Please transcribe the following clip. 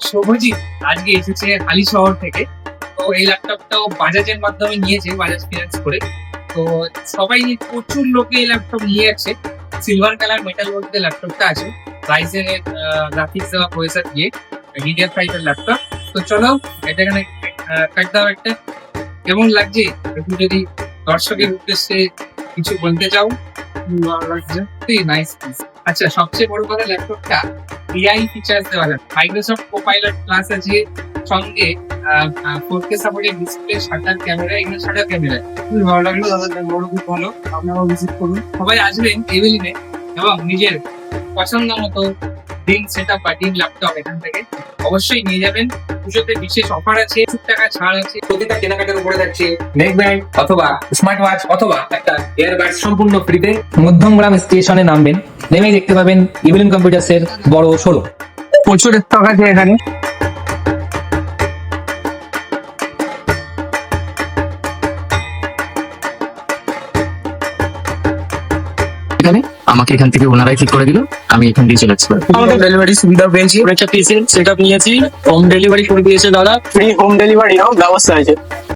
শুভজিৎ আজকে এসেছে হালি শহর থেকে। তো এই ল্যাপটপটাও বাজাজের মাধ্যমে নিয়েছে, বাজাজ ফিনান্স করে। তো সবাই প্রচুর লোকে এই ল্যাপটপ নিয়ে যাচ্ছে। সিলভার কালার মেটাল বডিতে ল্যাপটপটা আছে, রাইজেন এর গ্রাফিক্স দেওয়া প্রসেসর দিয়ে মিডিয়া ফাইভের ল্যাপটপ। তো চলো এটা এখানে কাট দাও একটা। কেমন লাগছে একটু যদি দর্শকের উদ্দেশ্যে কিছু বলতে চাও। ভালো লাগছে, নাইস। আচ্ছা, সবচেয়ে বড় কথা ল্যাপটপটা এআই ফিচার্স দেওয়া যায়। মাইক্রোসফট কোপাইলট প্লাস আছে, সঙ্গে 4K supported display, shutter camera, এখানে শাটার ক্যামেরা। খুবই ভালো লাগলো দাদা, বড় খুব ভালো। আপনারাও ভিজিট করুন, সবাই আসবেন এভেলিনে এবং নিজের পছন্দ মতো ড্রিম সেটআপ বা ড্রিম ল্যাপটপ এখান থেকে অবশ্যই নিয়ে যাবেন। পুজোতে বিশেষ অফার আছে, 50 টাকা ছাড় আছে। প্রতিটা কেনাকাটার উপরে থাকছে নেক ব্যান্ড অথবা স্মার্ট ওয়াচ অথবা একটা এয়ারবাড সম্পূর্ণ ফ্রিতে। মধ্যমগ্রাম স্টেশনে নামবেন, নেমেই দেখতে পাবেন ইভিলিন কম্পিউটার্স এর বড় শোরুম। প্রচুর স্টক আছে এখানে। এখানে আমাকে এখান থেকে ওনারাই ঠিক করে দিল, আমি এখান দিয়ে চলে যাচ্ছি। আমাদের ডেলিভারি সুবিধা পেয়েছি, একটা পিসি সেটআপ নিয়েছি, হোম ডেলিভারি করে দিয়েছে দাদা। ফ্রি হোম ডেলিভারিও ব্যবস্থা আছে।